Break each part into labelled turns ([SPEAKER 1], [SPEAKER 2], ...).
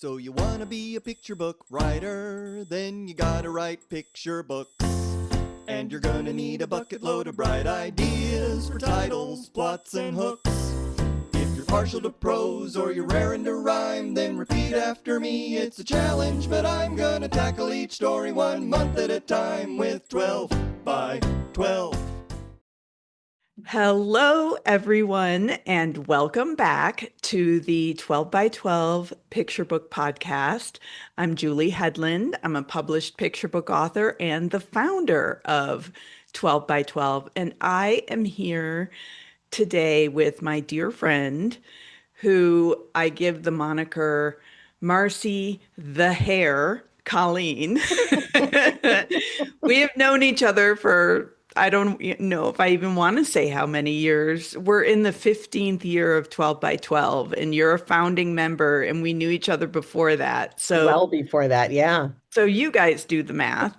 [SPEAKER 1] So you wanna be a picture book writer, then you gotta write picture books. And you're gonna need a bucket load of bright ideas for titles, plots, and hooks. If you're partial to prose or you're raring to rhyme, then repeat after me. It's a challenge, but I'm gonna tackle each story 1 month at a time with 12 by 12.
[SPEAKER 2] Hello, everyone, and welcome back to the 12 by 12 Picture Book Podcast. I'm Julie Headland. I'm a published picture book author and the founder of 12 by 12. And I am here today with my dear friend, who I give the moniker Marcie the Hair Colleen. We have known each other for, I don't know if I even want to say how many years. We're in the 15th year of 12 by 12, and you're a founding member, and we knew each other before that.
[SPEAKER 3] Well before that, yeah.
[SPEAKER 2] So you guys do the math.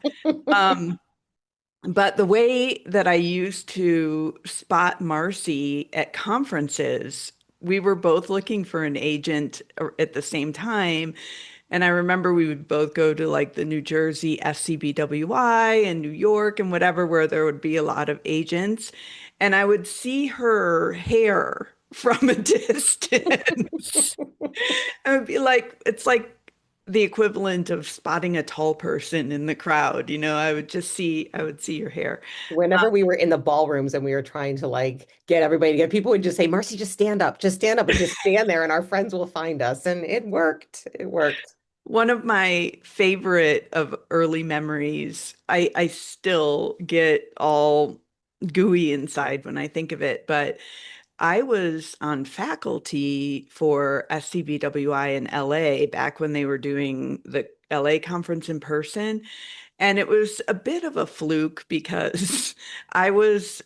[SPEAKER 2] But the way that I used to spot Marcie at conferences, we were both looking for an agent at the same time. And I remember we would both go to like the New Jersey SCBWI and New York and whatever, where there would be a lot of agents. And I would see her hair from a distance. I would be like, it's like the equivalent of spotting a tall person in the crowd. I would see your hair.
[SPEAKER 3] Whenever we were in the ballrooms and we were trying to get everybody together, people would just say, Marcie, just stand up and just stand there and our friends will find us. And it worked. It worked.
[SPEAKER 2] One of my favorite of early memories, I still get all gooey inside when I think of it, but I was on faculty for SCBWI in LA back when they were doing the LA conference in person. And it was a bit of a fluke because I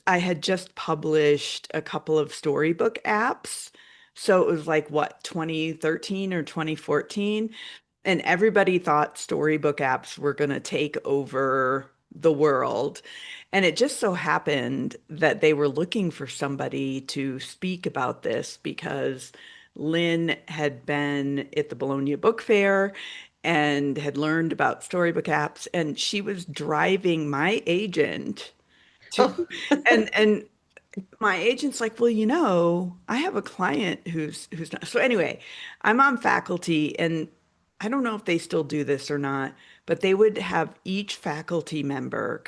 [SPEAKER 2] had just published a couple of storybook apps. So it was like what, 2013 or 2014? And everybody thought storybook apps were going to take over the world. And it just so happened that they were looking for somebody to speak about this because Lynn had been at the Bologna Book Fair and had learned about storybook apps, and she was driving my agent to and my agent's like, well, I have a client who's not. So anyway, I'm on faculty, and I don't know if they still do this or not, but they would have each faculty member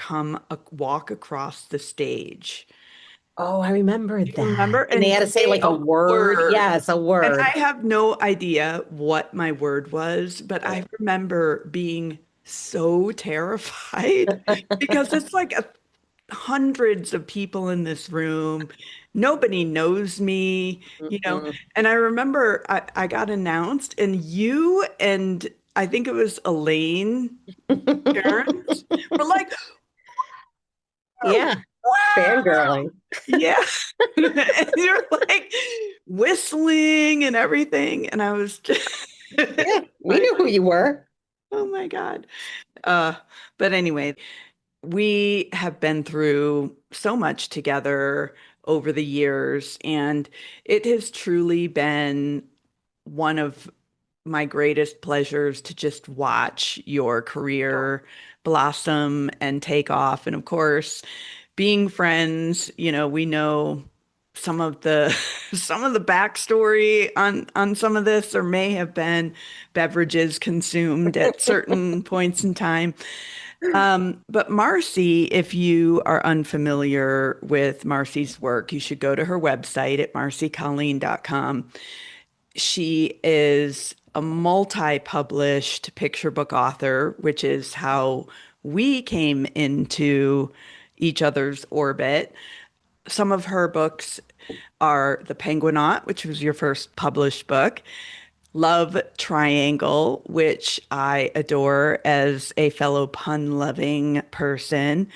[SPEAKER 2] walk across the stage.
[SPEAKER 3] Oh, I remember
[SPEAKER 2] You
[SPEAKER 3] that.
[SPEAKER 2] remember?
[SPEAKER 3] And they had to say a word. Yes, a word.
[SPEAKER 2] And I have no idea what my word was, but I remember being so terrified because it's like hundreds of people in this room. Nobody knows me, And I remember I got announced, and you and I think it was Elaine Jones were like,
[SPEAKER 3] yeah,
[SPEAKER 2] wow.
[SPEAKER 3] fangirling.
[SPEAKER 2] Yeah. And you're like whistling and everything. And I was just
[SPEAKER 3] yeah, we knew who you were.
[SPEAKER 2] Oh my God. But anyway, we have been through so much together over the years, and it has truly been one of my greatest pleasures to just watch your career blossom and take off. And of course, being friends, we know some of the backstory on some of this. There may have been beverages consumed at certain points in time. But Marcie, if you are unfamiliar with Marcie's work, you should go to her website at marciecolleen.com. She is a multi-published picture book author, which is how we came into each other's orbit. Some of her books are The Penguinaut, which was your first published book, Love Triangle, which I adore as a fellow pun-loving person,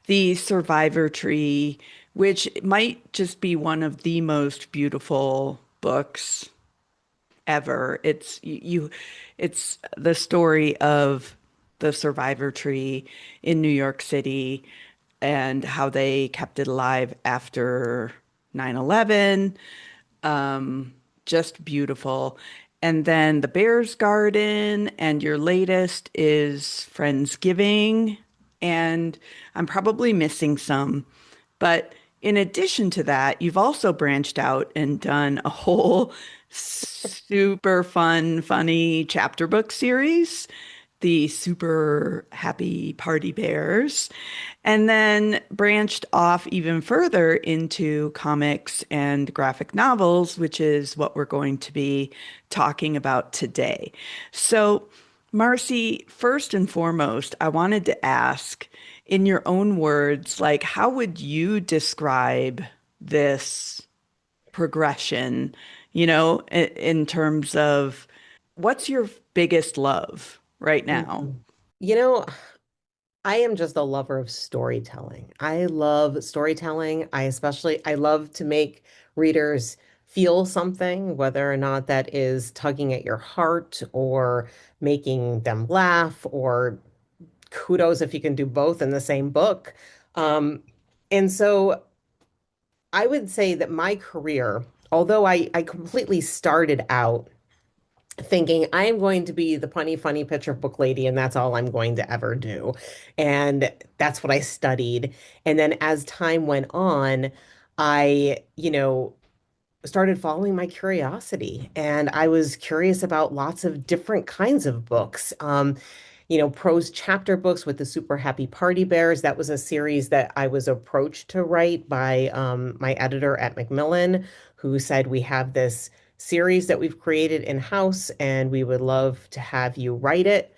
[SPEAKER 2] The Survivor Tree, which might just be one of the most beautiful books ever. It's the story of the survivor tree in New York City and how they kept it alive after 9/11. Just beautiful. and then The Bear's Garden, and your latest is Friendsgiving. And I'm probably missing some. But in addition to that, you've also branched out and done a whole super fun, funny chapter book series, the Super Happy Party Bears, and then branched off even further into comics and graphic novels, which is what we're going to be talking about today. So, Marcie, first and foremost, I wanted to ask, in your own words, like, how would you describe this progression, in terms of what's your biggest love right now?
[SPEAKER 3] Mhm. You know, I am just a lover of storytelling. I love storytelling. I love to make readers feel something, whether or not that is tugging at your heart or making them laugh, or kudos if you can do both in the same book. Um, and so I would say that my career, although I completely started out thinking I am going to be the punny, funny picture book lady, and that's all I'm going to ever do. And that's what I studied. And then as time went on, I started following my curiosity, and I was curious about lots of different kinds of books. Prose chapter books with the Super Happy Party Bears. That was a series that I was approached to write by my editor at Macmillan, who said, "We have this series that we've created in-house, and we would love to have you write it."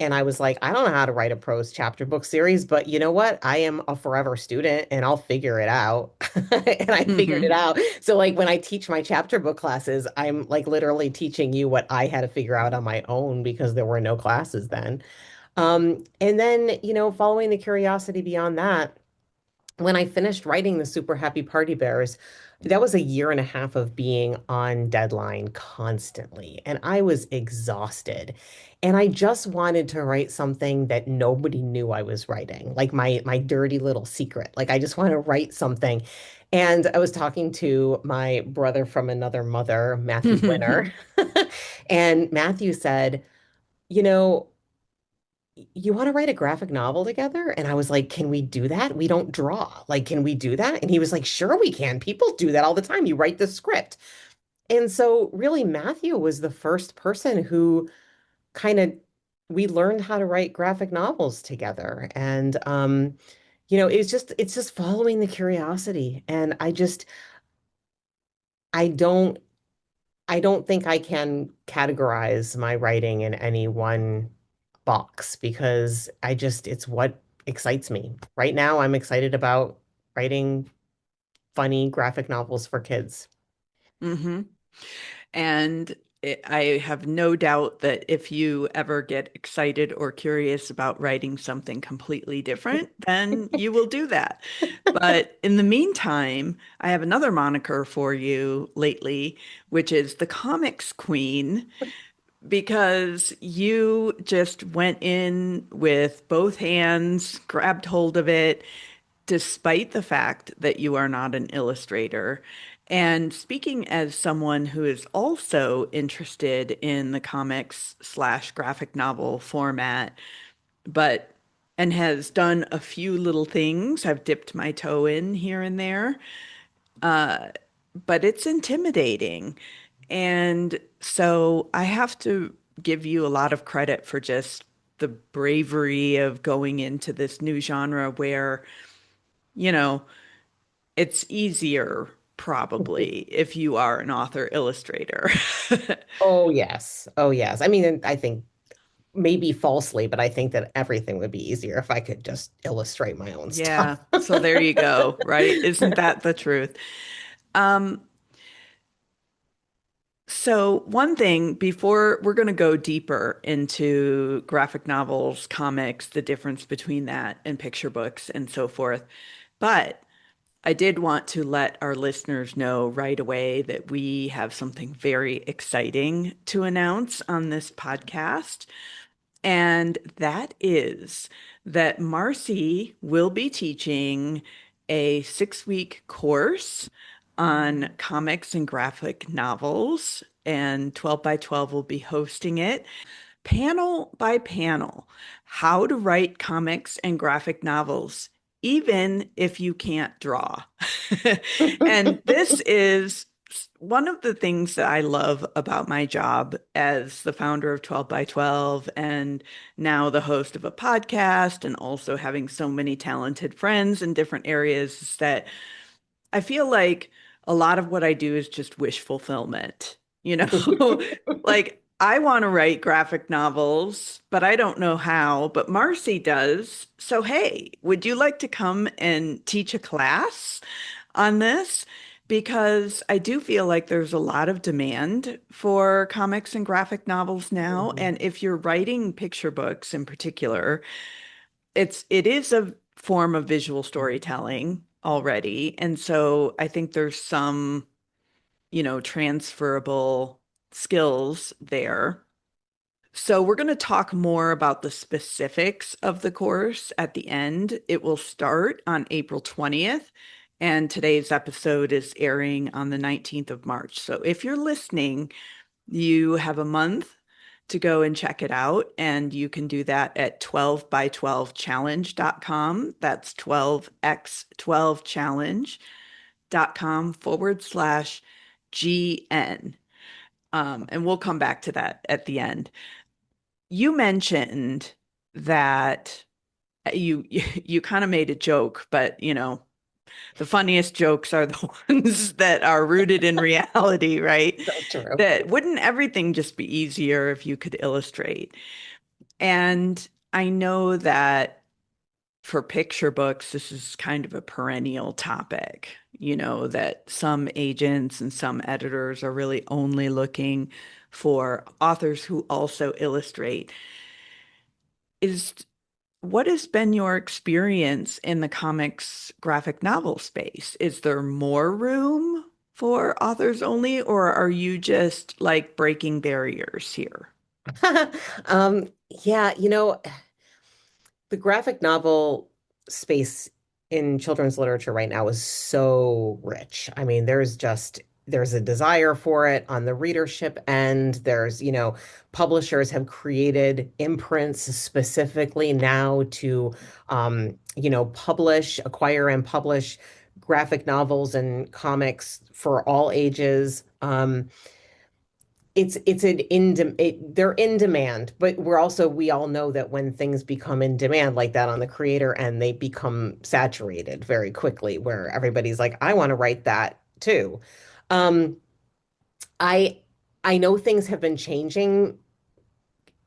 [SPEAKER 3] And I was like, I don't know how to write a prose chapter book series, but you know what? I am a forever student and I'll figure it out. And I figured it
[SPEAKER 2] Hmm.
[SPEAKER 3] out. So, like, when I teach my chapter book classes, I'm like literally teaching you what I had to figure out on my own because there were no classes then. And then, following the curiosity beyond that, when I finished writing the Super Happy Party Bears, that was a year and a half of being on deadline constantly. And I was exhausted. And I just wanted to write something that nobody knew I was writing, like my dirty little secret. Like I just want to write something. And I was talking to my brother from another mother, Matthew Winner, and Matthew said, you know, you want to write a graphic novel together? And I was like, can we do that? We don't draw. Like, can we do that? And he was like, sure, we can. People do that all the time. You write the script. And so, really, Matthew was the first person who kind of we learned how to write graphic novels together. And it's just following the curiosity. And I don't I don't think I can categorize my writing in any one box because it's what excites me. Right now, I'm excited about writing funny graphic novels for kids.
[SPEAKER 2] Hmm. And I have no doubt that if you ever get excited or curious about writing something completely different, then you will do that. But in the meantime, I have another moniker for you lately, which is the comics queen, because you just went in with both hands, grabbed hold of it, despite the fact that you are not an illustrator. And speaking as someone who is also interested in the comics slash graphic novel format, but and has done a few little things, I've dipped my toe in here and there, but it's intimidating. And so I have to give you a lot of credit for just the bravery of going into this new genre where, you know, it's easier probably if you are an author illustrator.
[SPEAKER 3] Oh, yes. Oh, yes. I mean, and I think maybe falsely, but I think that everything would be easier if I could just illustrate my own stuff.
[SPEAKER 2] Yeah, so there you go, right? Isn't that the truth? Um, so one thing before we're going to go deeper into graphic novels, comics, the difference between that and picture books and so forth. But I did want to let our listeners know right away that we have something very exciting to announce on this podcast. And that is that Marcie will be teaching a 6-week course on comics and graphic novels, and 12 by 12 will be hosting it panel by panel, how to write comics and graphic novels, even if you can't draw. And this is one of the things that I love about my job as the founder of 12 by 12 and now the host of a podcast and also having so many talented friends in different areas is that I feel like a lot of what I do is just wish fulfillment, you know? Like I want to write graphic novels, but I don't know how, but Marcie does. So, hey, would you like to come and teach a class on this? Because I do feel like there's a lot of demand for comics and graphic novels now.
[SPEAKER 3] Mhm.
[SPEAKER 2] And if you're writing picture books in particular, it is a form of visual storytelling already. And so I think there's some, transferable skills there. So we're going to talk more about the specifics of the course at the end. It will start on April 20th, and today's episode is airing on the 19th of March. So if you're listening, you have a month to go and check it out. And you can do that at 12by12challenge.com. That's 12x12challenge.com/GN. And we'll come back to that at the end. You mentioned that you kind of made a joke, but the funniest jokes are the ones that are rooted in reality, right?
[SPEAKER 3] So true.
[SPEAKER 2] That wouldn't everything just be easier if you could illustrate? And I know that for picture books, this is kind of a perennial topic, that some agents and some editors are really only looking for authors who also illustrate. Is What has been your experience in the comics graphic novel space? Is there more room for authors only, or are you just like breaking barriers here?
[SPEAKER 3] Um, yeah, the graphic novel space in children's literature right now is so rich. I mean, there's a desire for it on the readership end. Publishers have created imprints specifically now to acquire and publish graphic novels and comics for all ages. They're in demand, but we all know that when things become in demand like that on the creator end, they become saturated very quickly, where everybody's like, I want to write that too. Um, I I know things have been changing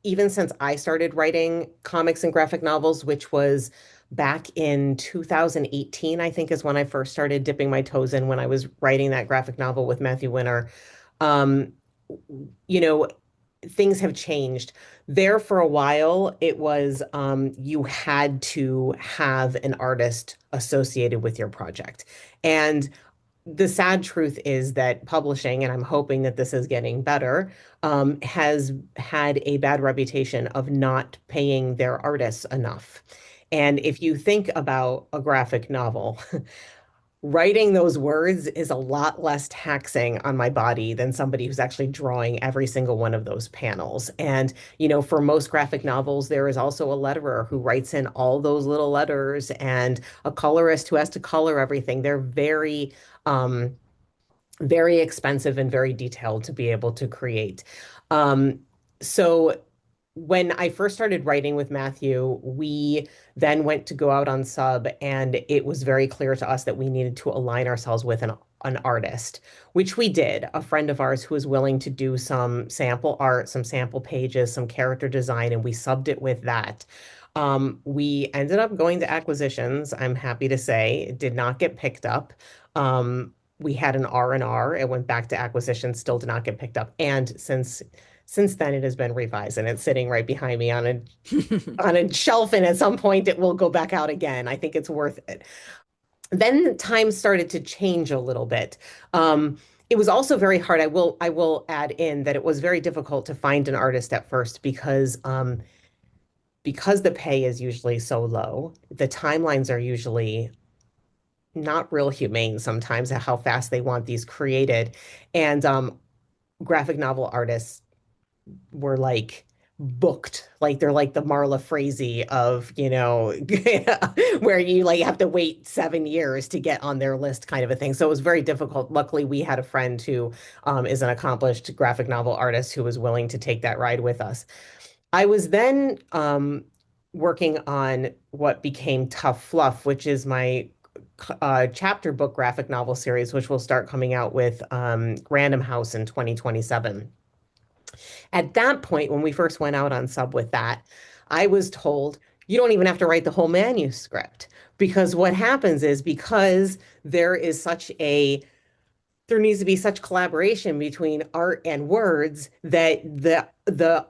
[SPEAKER 3] even since I started writing comics and graphic novels, which was back in 2018, I think is when I first started dipping my toes in when I was writing that graphic novel with Matthew Winter. Um, you know, things have changed. There for a while, it was you had to have an artist associated with your project. And the sad truth is that publishing, and I'm hoping that this is getting better, has had a bad reputation of not paying their artists enough. And if you think about a graphic novel, writing those words is a lot less taxing on my body than somebody who's actually drawing every single one of those panels. And, for most graphic novels, there is also a letterer who writes in all those little letters and a colorist who has to color everything. They're um, very expensive and very detailed to be able to create. Um, so when I first started writing with Matthew, we then went to go out on sub, and it was very clear to us that we needed to align ourselves with an artist, which we did. A friend of ours who was willing to do some sample art, some sample pages, some character design, and we subbed it with that. We ended up going to acquisitions. I'm happy to say it did not get picked up. We had an R&R. It went back to acquisition, still did not get picked up. And since then it has been revised and it's sitting right behind me on a shelf, and at some point it will go back out again. I think it's worth it. Then times started to change a little bit. It was also very hard. I will add in that it was very difficult to find an artist at first because the pay is usually so low, the timelines are usually not real humane sometimes at how fast they want these created. And graphic novel artists were like booked. Like they're like the Marla Frazee of, where you like have to wait 7 years to get on their list kind of a thing. So it was very difficult. Luckily, we had a friend who is an accomplished graphic novel artist who was willing to take that ride with us. I was then working on what became Tough Fluff, which is my chapter book graphic novel series, which will start coming out with Random House in 2027. At that point, when we first went out on sub with that, I was told you don't even have to write the whole manuscript because what happens is because there is such a there needs to be such collaboration between art and words that the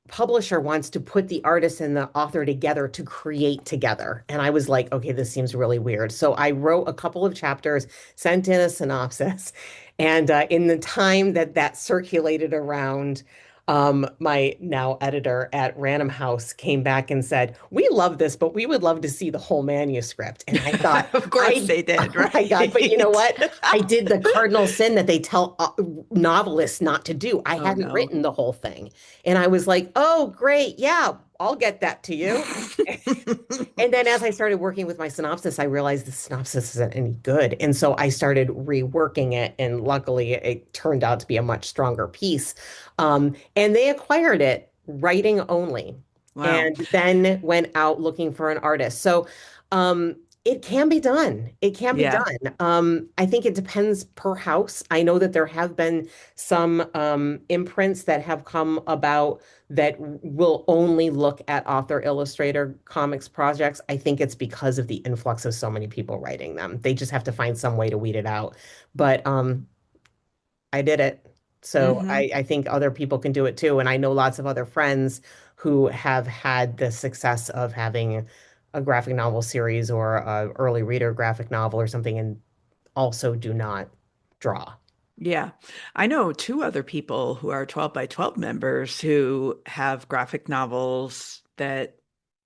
[SPEAKER 3] publisher wants to put the artist and the author together to create together. And I was like, okay, this seems really weird. So I wrote a couple of chapters, sent in a synopsis, and in the time that that circulated around, my now editor at Random House came back and said, "We love this, but we would love to see the whole manuscript." And I thought,
[SPEAKER 2] Of course
[SPEAKER 3] I,
[SPEAKER 2] they did,
[SPEAKER 3] oh my God, but you know
[SPEAKER 2] right?
[SPEAKER 3] what? I did the cardinal sin that they tell novelists not to do. I
[SPEAKER 2] Oh
[SPEAKER 3] hadn't
[SPEAKER 2] no.
[SPEAKER 3] written the whole thing. And I was like, oh, great. Yeah, I'll get that to you. And then as I started working with my synopsis, I realized the synopsis isn't any good. And so I started reworking it. And luckily, it turned out to be a much stronger piece. And they acquired it writing only
[SPEAKER 2] Wow.
[SPEAKER 3] and then went out looking for an artist. So it can be done. It can be
[SPEAKER 2] Yeah.
[SPEAKER 3] done. I think it depends per house. I know that there have been some imprints that have come about that will only look at author illustrator comics projects. I think it's because of the influx of so many people writing them. They just have to find some way to weed it out. But I did it. So
[SPEAKER 2] Hmm.
[SPEAKER 3] I think other people can do it too. And I know lots of other friends who have had the success of having a graphic novel series or a early reader graphic novel or something and also do not draw.
[SPEAKER 2] Yeah. I know two other people who are 12 by 12 members who have graphic novels that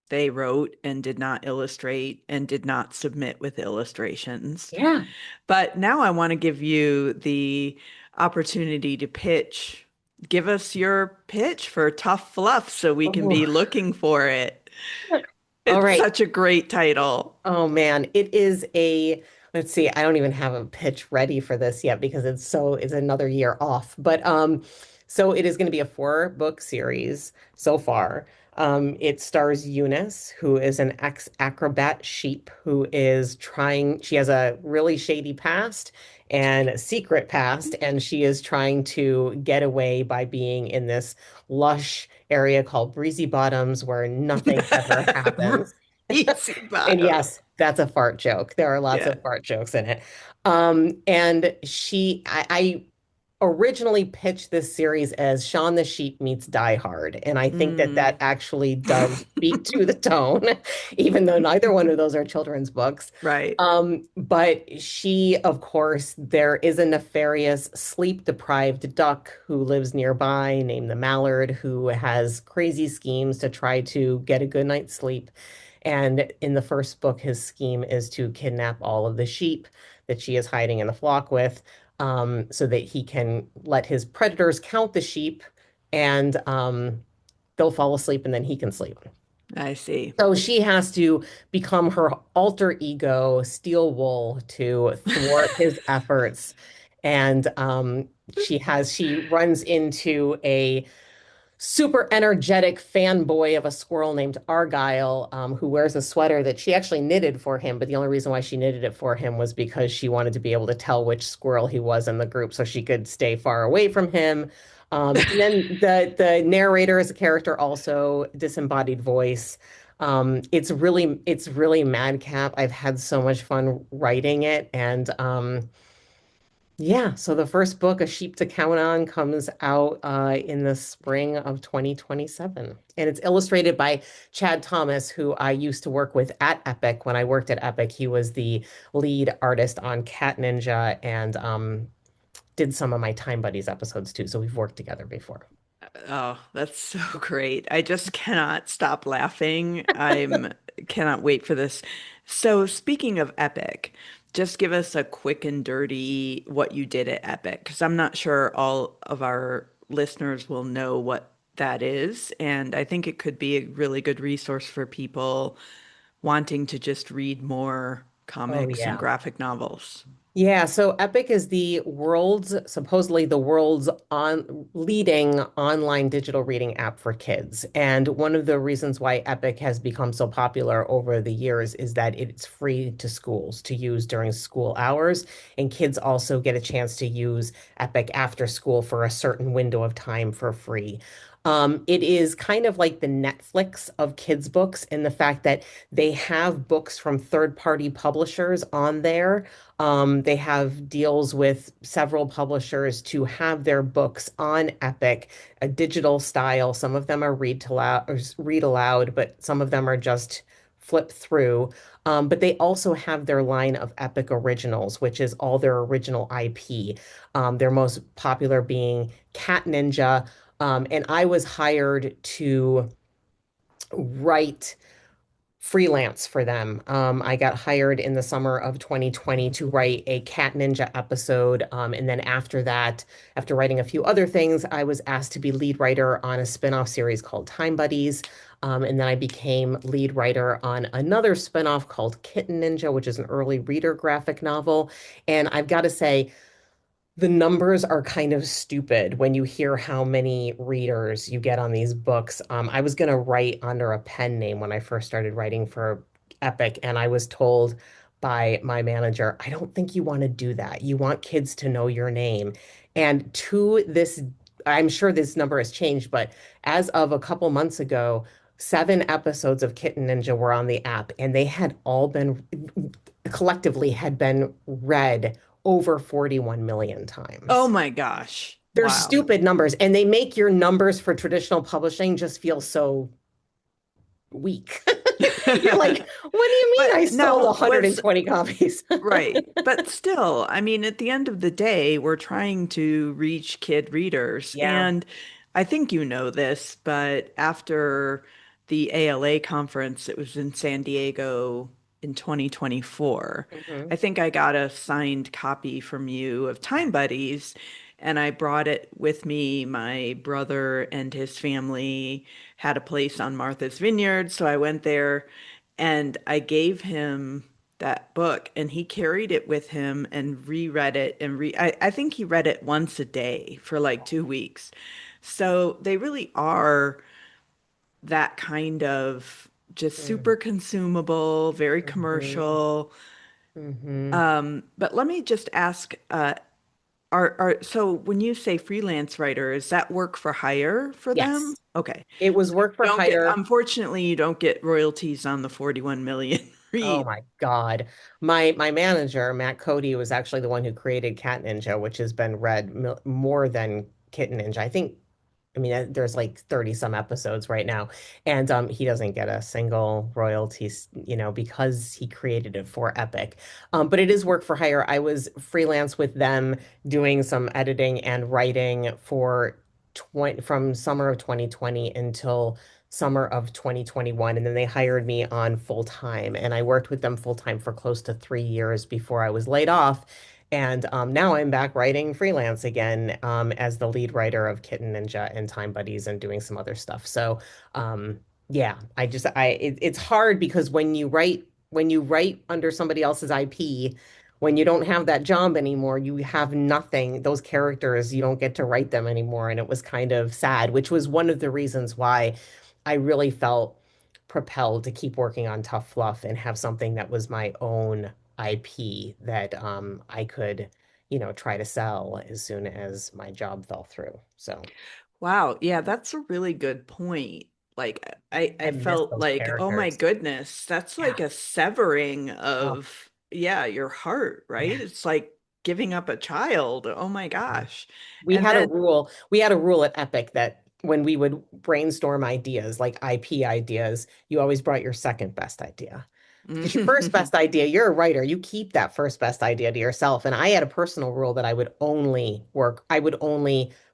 [SPEAKER 2] they wrote and did not illustrate and did not submit with illustrations.
[SPEAKER 3] Yeah.
[SPEAKER 2] But now I want to give you the opportunity to pitch. Give us your pitch for Tough Fluff so we can
[SPEAKER 3] Oh,
[SPEAKER 2] be looking for it.
[SPEAKER 3] all
[SPEAKER 2] It's
[SPEAKER 3] right.
[SPEAKER 2] such a great title.
[SPEAKER 3] Oh man, it is let's see, I don't even have a pitch ready for this yet because it's another year off. But so it is going to be a 4 book series so far. It stars Eunice, who is an ex-acrobat sheep who is she has a really shady past and a secret past, and she is trying to get away by being in this lush area called Breezy Bottoms where nothing ever happens.
[SPEAKER 2] Easy
[SPEAKER 3] And
[SPEAKER 2] bottom.
[SPEAKER 3] yes, that's a fart joke. There are lots
[SPEAKER 2] Yeah.
[SPEAKER 3] of fart jokes in it. And I originally pitched this series as Shaun the Sheep meets Die Hard. And I think that that
[SPEAKER 2] Mm.
[SPEAKER 3] actually does speak to the tone, even though neither one of those are children's books.
[SPEAKER 2] Right.
[SPEAKER 3] But she, of course, there is a nefarious sleep-deprived duck who lives nearby named the Mallard, who has crazy schemes to try to get a good night's sleep. And in the first book, his scheme is to kidnap all of the sheep that she is hiding in the flock with, so that he can let his predators count the sheep and they'll fall asleep and then he can sleep.
[SPEAKER 2] I see.
[SPEAKER 3] So she has to become her alter ego, Steel Wool, to thwart his efforts. And she runs into a super energetic fanboy of a squirrel named Argyle, who wears a sweater that she actually knitted for him. But the only reason why she knitted it for him was because she wanted to be able to tell which squirrel he was in the group so she could stay far away from him. And then the narrator is a character also, disembodied voice. It's really madcap. I've had so much fun writing it, and yeah, so the first book, A Sheep to Count On, comes out in the spring of 2027. And it's illustrated by Chad Thomas, who I used to work with at Epic. When I worked at Epic, he was the lead artist on Cat Ninja and did some of my Time Buddies episodes too. So we've worked together before.
[SPEAKER 2] Oh, that's so great. I just cannot stop laughing. I'm cannot wait for this. So, speaking of epic, just give us a quick and dirty what you did at Epic, because I'm not sure all of our listeners will know what that is. And I think it could be a really good resource for people wanting to just read more
[SPEAKER 3] Oh,
[SPEAKER 2] comics and
[SPEAKER 3] yeah.
[SPEAKER 2] graphic novels.
[SPEAKER 3] Yeah, so Epic is supposedly the world's on leading online digital reading app for kids. And one of the reasons why Epic has become so popular over the years is that it's free to schools to use during school hours. And kids also get a chance to use Epic after school for a certain window of time for free. It is kind of like the Netflix of kids' books in the fact that they have books from third-party publishers on there. They have deals with several publishers to have their books on Epic, a digital style. Some of them are read aloud, but some of them are just flip through. But they also have their line of Epic Originals, which is all their original IP. Their most popular being Cat Ninja. And I was hired to write freelance for them. I got hired in the summer of 2020 to write a Cat Ninja episode. And then after that, after writing a few other things, I was asked to be lead writer on a spin-off series called Time Buddies. And then I became lead writer on another spin-off called Kitten Ninja, which is an early reader graphic novel. And I've got to say, the numbers are kind of stupid when you hear how many readers you get on these books. I was going to write under a pen name when I first started writing for Epic, and I was told by my manager, I don't think you want to do that. You want kids to know your name. And to this, I'm sure this number has changed, but as of a couple months ago, 7 episodes of Kitten Ninja were on the app, and they had all been collectively had been read over 41 million
[SPEAKER 2] Oh
[SPEAKER 3] times.
[SPEAKER 2] my gosh.
[SPEAKER 3] They're
[SPEAKER 2] Wow.
[SPEAKER 3] stupid numbers, and they make your numbers for traditional publishing just feel so weak. You're like, what do you mean I
[SPEAKER 2] But
[SPEAKER 3] sold
[SPEAKER 2] now, what's
[SPEAKER 3] 120 copies?
[SPEAKER 2] right? But still, I mean, at the end of the day, we're trying to reach kid readers.
[SPEAKER 3] Yeah.
[SPEAKER 2] And I think you know this, but after the ALA conference, it was in San Diego in 2024.
[SPEAKER 3] Hmm.
[SPEAKER 2] I think I got a signed copy from you of Time Buddies, and I brought it with me. My brother and his family had a place on Martha's Vineyard, so I went there and I gave him that book, and he carried it with him and reread it I think he read it once a day for like 2 weeks. So they really are that kind of just super consumable, very
[SPEAKER 3] Hmm.
[SPEAKER 2] commercial.
[SPEAKER 3] Hmm.
[SPEAKER 2] But let me just ask, are so when you say freelance writer, is that work for hire for them?
[SPEAKER 3] Yes.
[SPEAKER 2] Okay.
[SPEAKER 3] It was work
[SPEAKER 2] You
[SPEAKER 3] for
[SPEAKER 2] don't get,
[SPEAKER 3] hire.
[SPEAKER 2] unfortunately, you don't get royalties on the 41 million
[SPEAKER 3] Oh
[SPEAKER 2] read.
[SPEAKER 3] my God. My manager, Matt Cody, was actually the one who created Cat Ninja, which has been read mil more than Kitten Ninja. I mean, there's like 30 some episodes right now. And he doesn't get a single royalties, because he created it for Epic. But it is work for hire. I was freelance with them doing some editing and writing for 20 from summer of 2020 until summer of 2021. And then they hired me on full time. And I worked with them full time for close to 3 years before I was laid off. And now I'm back writing freelance again as the lead writer of Kitten Ninja and Time Buddies and doing some other stuff. So yeah, it's hard because when you write under somebody else's IP, when you don't have that job anymore, you have nothing. Those characters, you don't get to write them anymore. And it was kind of sad, which was one of the reasons why I really felt propelled to keep working on Tough Fluff and have something that was my own IP that I could, try to sell as soon as my job fell through. So
[SPEAKER 2] Wow, yeah, that's a really good point. Like I
[SPEAKER 3] I miss
[SPEAKER 2] felt
[SPEAKER 3] those
[SPEAKER 2] like, oh my
[SPEAKER 3] characters.
[SPEAKER 2] goodness, that's
[SPEAKER 3] Yeah.
[SPEAKER 2] like a severing
[SPEAKER 3] Oh,
[SPEAKER 2] of, yeah, your heart, right?
[SPEAKER 3] yeah.
[SPEAKER 2] It's like giving up a child. Oh my gosh.
[SPEAKER 3] We
[SPEAKER 2] And
[SPEAKER 3] had a
[SPEAKER 2] then
[SPEAKER 3] rule. We had a rule at Epic that when we would brainstorm ideas, like IP ideas, you always brought your second best idea. Because your first best idea, you're a writer, you keep that first best idea to yourself. And I had a personal rule that I would only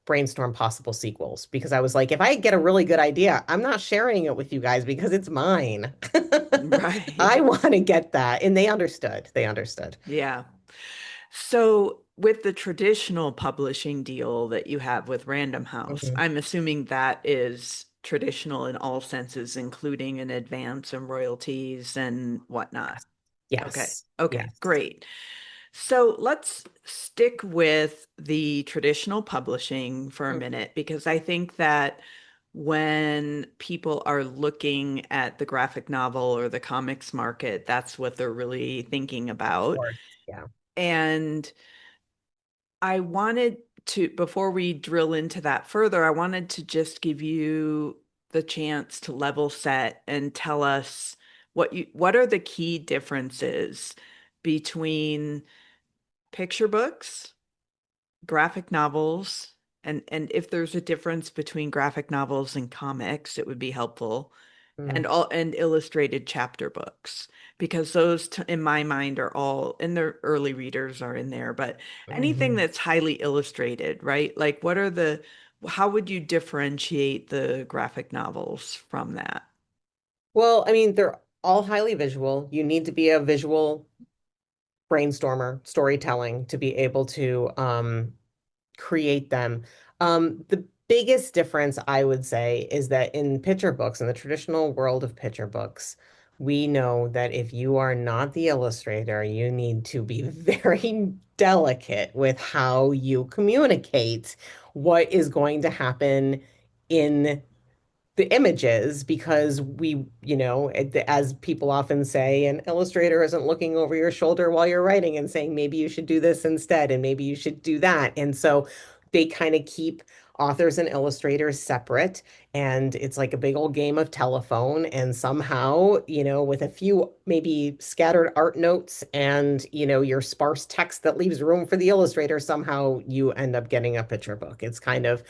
[SPEAKER 3] brainstorm possible sequels because I was like, if I get a really good idea, I'm not sharing it with you guys because it's mine. I
[SPEAKER 2] Right.
[SPEAKER 3] want to get that. And they understood. They understood.
[SPEAKER 2] Yeah. So, with the traditional publishing deal that you have with Random House,
[SPEAKER 3] Mhm.
[SPEAKER 2] I'm assuming that is traditional in all senses, including an advance and royalties and whatnot. Okay.
[SPEAKER 3] Yes.
[SPEAKER 2] Okay.
[SPEAKER 3] Yes.
[SPEAKER 2] Great. So let's stick with the traditional publishing for a
[SPEAKER 3] Mhm.
[SPEAKER 2] minute because I think that when people are looking at the graphic novel or the comics market, that's what they're really thinking about.
[SPEAKER 3] Or, yeah.
[SPEAKER 2] And I wanted to, before we drill into that further, I wanted to just give you the chance to level set and tell us what are the key differences between picture books, graphic novels, and if there's a difference between graphic novels and comics, it would be helpful.
[SPEAKER 3] Mm.
[SPEAKER 2] And illustrated chapter books because those in my mind are all and their early readers are in there, but anything
[SPEAKER 3] Mhm.
[SPEAKER 2] that's highly illustrated, right? Like what are the how would you differentiate the graphic novels from that?
[SPEAKER 3] Well, I mean, they're all highly visual. You need to be a visual brainstormer, storytelling to be able to create them. The biggest difference I would say is that in picture books, in the traditional world of picture books, we know that if you are not the illustrator, you need to be very delicate with how you communicate what is going to happen in the images because as people often say, an illustrator isn't looking over your shoulder while you're writing and saying, maybe you should do this instead, and maybe you should do that. And so they kind of keep authors and illustrators separate. And it's like a big old game of telephone. And somehow, with a few maybe scattered art notes and, your sparse text that leaves room for the illustrator, somehow you end up getting a picture book. It's kind of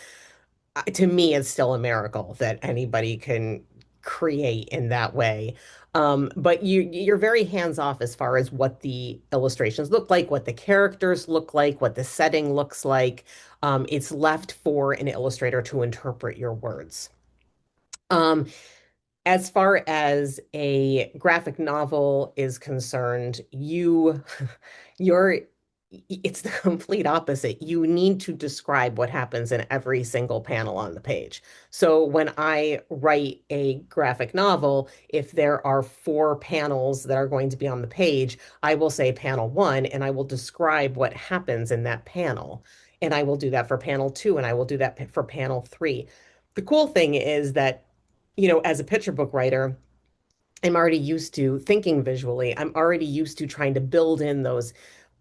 [SPEAKER 3] to me, it's still a miracle that anybody can create in that way. But you're very hands off as far as what the illustrations look like, what the characters look like, what the setting looks like. It's left for an illustrator to interpret your words. Um, as far as a graphic novel is concerned, you're it's the complete opposite. You need to describe what happens in every single panel on the page. So when I write a graphic novel, if there are four panels that are going to be on the page, I will say panel one and I will describe what happens in that panel. And I will do that for panel two and I will do that for panel three. The cool thing is that as a picture book writer, I'm already used to thinking visually. I'm already used to trying to build in those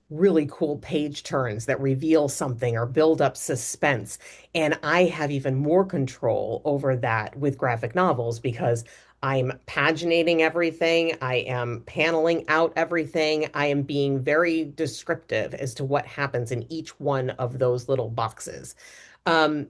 [SPEAKER 3] really cool page turns that reveal something or build up suspense. And I have even more control over that with graphic novels because I'm paginating everything. I am paneling out everything. I am being very descriptive as to what happens in each one of those little boxes. Um,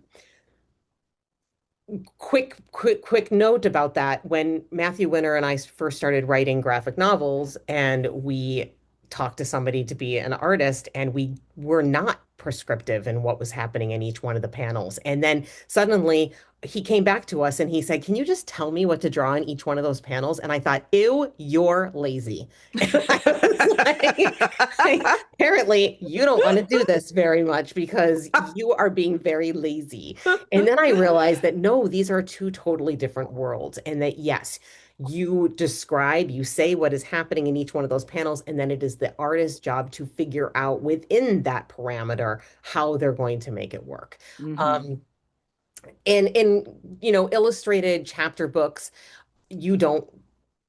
[SPEAKER 3] quick note about that. When Matthew Winter and I first started writing graphic novels, and we talked to somebody to be an artist, and we were not prescriptive in what was happening in each one of the panels. And then suddenly he came back to us and he said, "Can you just tell me what to draw in each one of those panels?" And I thought, "Ew, you're lazy." And I was like, apparently you don't want to do this very much because you are being very lazy. And then I realized that no, these are two totally different worlds. And that, yes, you say what is happening in each one of those panels, and then it is the artist's job to figure out within that parameter how they're going to make it work.
[SPEAKER 2] Hmm.
[SPEAKER 3] Um, and in illustrated chapter books, you don't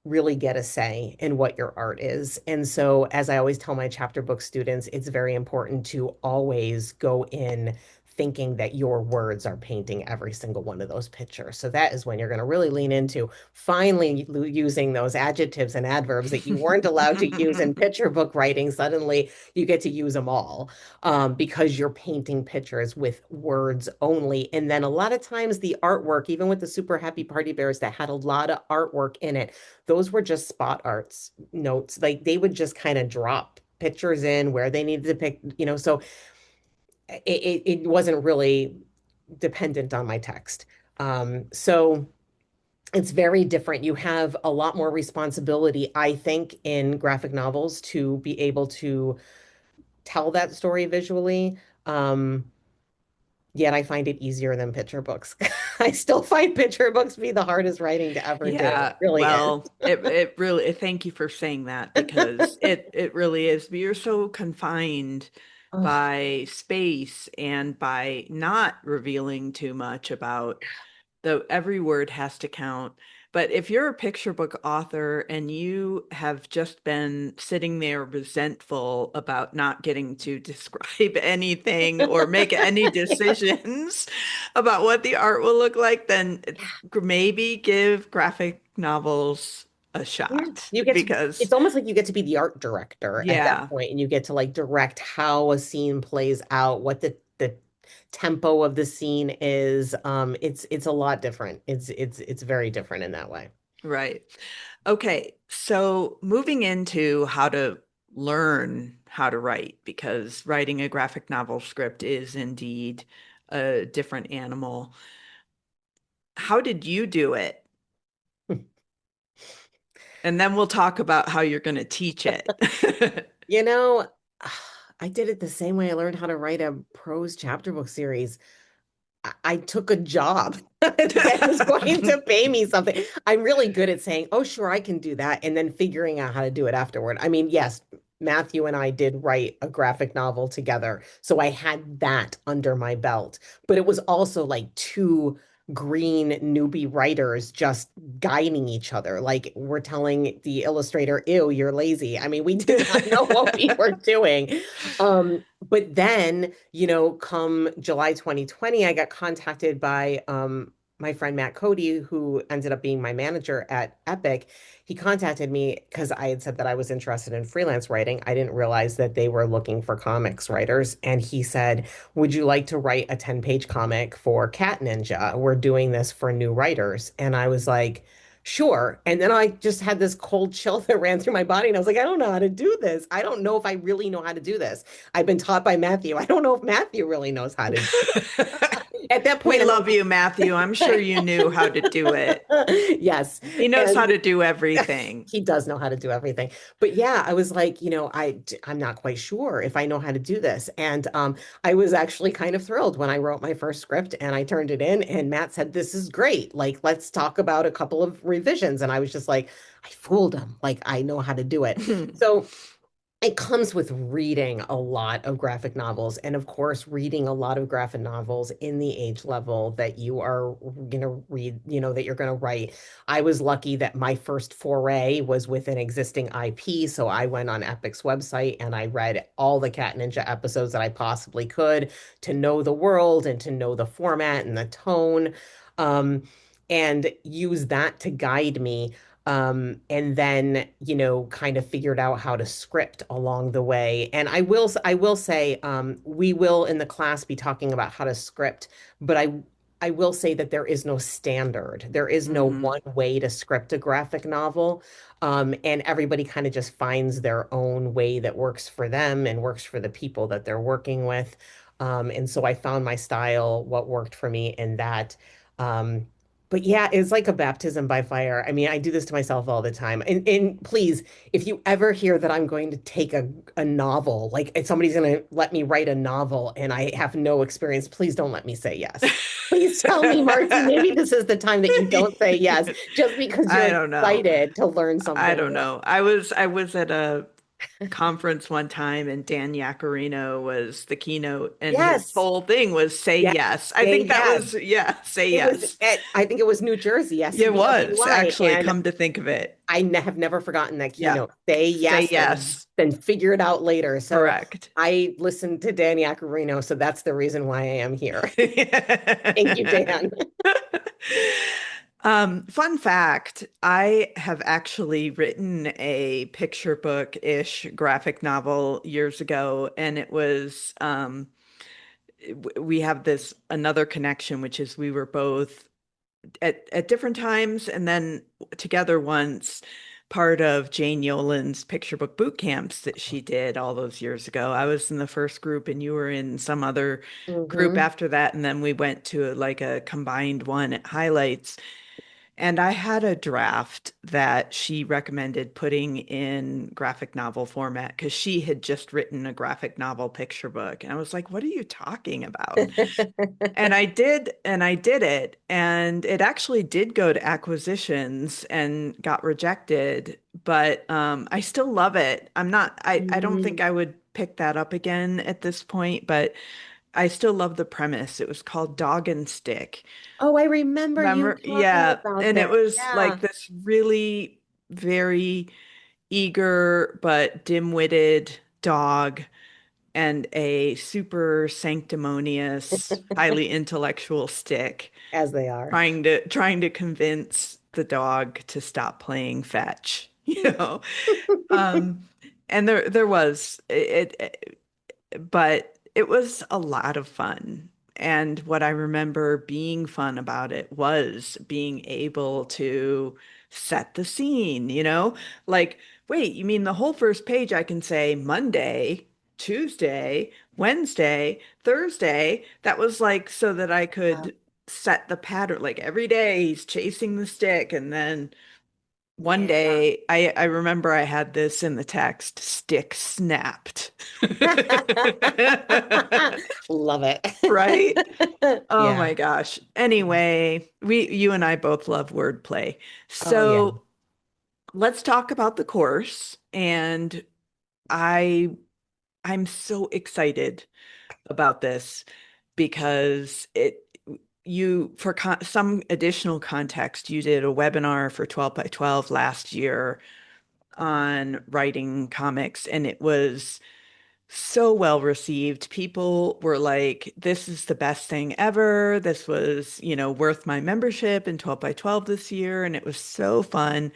[SPEAKER 3] really get a say in what your art is. And so, as I always tell my chapter book students, it's very important to always go in thinking that your words are painting every single one of those pictures. So that is when you're going to really lean into finally using those adjectives and adverbs that you weren't allowed to use in picture book writing. Suddenly you get to use them all because you're painting pictures with words only. And then a lot of times the artwork, even with the Super Happy Party Bears that had a lot of artwork in it, those were just spot arts notes. Like they would just kind of drop pictures in where they needed to pick, so it wasn't really dependent on my text. So it's very different. You have a lot more responsibility, I think, in graphic novels to be able to tell that story visually. Um, Yet I find it easier than picture books. I still find picture books to be the hardest writing to ever do. It
[SPEAKER 2] Yeah,
[SPEAKER 3] really is.
[SPEAKER 2] well, it really thank you for saying that because it really is. You're so confined
[SPEAKER 3] Oh,
[SPEAKER 2] by space and by not revealing too much about the every word has to count. But if you're a picture book author and you have just been sitting there resentful about not getting to describe anything or make any decisions about what the art will look like, then maybe give graphic novels a
[SPEAKER 3] yeah,
[SPEAKER 2] shot
[SPEAKER 3] you get to,
[SPEAKER 2] because,
[SPEAKER 3] it's almost like you get to be the art director at that
[SPEAKER 2] yeah,
[SPEAKER 3] point, and you get to like direct how a scene plays out, what the tempo of the scene is. It's a lot different. It's very different in that way.
[SPEAKER 2] right. Okay, so moving into how to learn how to write, because writing a graphic novel script is indeed a different animal. How did you do it? And then we'll talk about how you're going to teach it.
[SPEAKER 3] You know, I did it the same way I learned how to write a prose chapter book series. I took a job that was going to pay me something. I'm really good at saying, oh, sure, I can do that, and then figuring out how to do it afterward. I mean, yes, Matthew and I did write a graphic novel together. So I had that under my belt. But it was also like two green newbie writers just guiding each other. Like we're telling the illustrator, ew, you're lazy. I mean, we did not know what we were doing. But then, come July 2020, I got contacted by my friend Matt Cody, who ended up being my manager at Epic. He contacted me because I had said that I was interested in freelance writing. I didn't realize that they were looking for comics writers. And he said, would you like to write a 10-page comic for Cat Ninja? We're doing this for new writers. And I was like, sure. And then I just had this cold chill that ran through my body. And I was like, I don't know how to do this. I don't know if I really know how to do this. I've been taught by Matthew. I don't know if Matthew really knows how to do it. At that
[SPEAKER 2] We
[SPEAKER 3] point, I'm
[SPEAKER 2] love you, Matthew. I'm sure you knew how to do it.
[SPEAKER 3] like, yes.
[SPEAKER 2] He knows how
[SPEAKER 3] And
[SPEAKER 2] to do everything.
[SPEAKER 3] he does know how to do everything. But yeah, I was like, I'm not quite sure if I know how to do this. And I was actually kind of thrilled when I wrote my first script and I turned it in and Matt said, this is great. Like, let's talk about a couple of revisions. And I was just like, I fooled him. Like, I know how to do it. So it comes with reading a lot of graphic novels, and of course, reading a lot of graphic novels in the age level that you are going to read, that you're going to write. I was lucky that my first foray was with an existing IP. So I went on Epic's website and I read all the Cat Ninja episodes that I possibly could to know the world and to know the format and the tone, um, and use that to guide me, and then, kind of figured out how to script along the way. And I will say, we will in the class be talking about how to script, but I will say that there is no standard. There is no
[SPEAKER 2] Mhm.
[SPEAKER 3] one way to script a graphic novel. And everybody kind of just finds their own way that works for them and works for the people that they're working with. And so I found my style, what worked for me in that. Um, but yeah, it's like a baptism by fire. I mean, I do this to myself all the time. And please, if you ever hear that I'm going to take a novel, like if somebody's going to let me write a novel and I have no experience, please don't let me say yes. Please tell me, Marcie, maybe this is the time that you don't say yes just because
[SPEAKER 2] I
[SPEAKER 3] you're
[SPEAKER 2] don't know.
[SPEAKER 3] excited to learn
[SPEAKER 2] I
[SPEAKER 3] something
[SPEAKER 2] don't
[SPEAKER 3] new.
[SPEAKER 2] know. I was at a conference one time and Dan Yacarino was the keynote and his
[SPEAKER 3] Yes.
[SPEAKER 2] whole thing was say
[SPEAKER 3] Yes.
[SPEAKER 2] yes. I
[SPEAKER 3] Say
[SPEAKER 2] think that
[SPEAKER 3] yes.
[SPEAKER 2] was, yeah, say
[SPEAKER 3] It was
[SPEAKER 2] yes.
[SPEAKER 3] I think it was New Jersey,
[SPEAKER 2] It was
[SPEAKER 3] SCWY.
[SPEAKER 2] actually,
[SPEAKER 3] And
[SPEAKER 2] come to think of it.
[SPEAKER 3] have never forgotten that
[SPEAKER 2] Yeah.
[SPEAKER 3] keynote. Say
[SPEAKER 2] Say
[SPEAKER 3] yes and
[SPEAKER 2] yes.
[SPEAKER 3] then figure it out later. So
[SPEAKER 2] Correct.
[SPEAKER 3] I listened to Dan Yacarino, so that's the reason why I am here. Thank you, Dan.
[SPEAKER 2] Fun fact, I have actually written a picture book-ish graphic novel years ago, and it was we have this another connection, which is we were both at different times and then together once. part of Jane Yolen's picture book boot camps that she did all those years ago. I was in the first group and you were in some other group
[SPEAKER 3] Hmm.
[SPEAKER 2] after that. And then we went to like a combined one at Highlights. And I had a draft that she recommended putting in graphic novel format because she had just written a graphic novel picture book. And I was like, what are you talking about? And I did it, and it actually did go to acquisitions and got rejected, but I still love it. I don't think
[SPEAKER 3] Mm.
[SPEAKER 2] I would pick that up again at this point, but I still love the premise. It was called Dog and Stick.
[SPEAKER 3] Oh, I remember you
[SPEAKER 2] Remember?
[SPEAKER 3] talking
[SPEAKER 2] Yeah.
[SPEAKER 3] about
[SPEAKER 2] And
[SPEAKER 3] this.
[SPEAKER 2] it was
[SPEAKER 3] Yeah.
[SPEAKER 2] like this really very eager but dim-witted dog and a super sanctimonious, highly intellectual stick
[SPEAKER 3] As they are.
[SPEAKER 2] trying to convince the dog to stop playing fetch, you know. Um, and there was but it was a lot of fun. And what I remember being fun about it was being able to set the scene, you know? Like, wait, you mean the whole first page I can say Monday, Tuesday, Wednesday, Thursday? That was like so that I
[SPEAKER 3] Yeah.
[SPEAKER 2] could set the pattern. Like every day he's chasing the stick and then one
[SPEAKER 3] Yeah.
[SPEAKER 2] day, I remember I had this in the text, stick snapped.
[SPEAKER 3] Love
[SPEAKER 2] Right?
[SPEAKER 3] it.
[SPEAKER 2] Oh
[SPEAKER 3] Yeah.
[SPEAKER 2] my gosh. Anyway, you and I both love wordplay.
[SPEAKER 3] Oh, yeah.
[SPEAKER 2] So let's talk about the course. And I I'm so excited about this because for some additional context, you did a webinar for 12 by 12 last year on writing comics, and it was so well received. People were like, this is the best thing ever. This was, worth my membership in 12 by 12 this year. And it was so fun.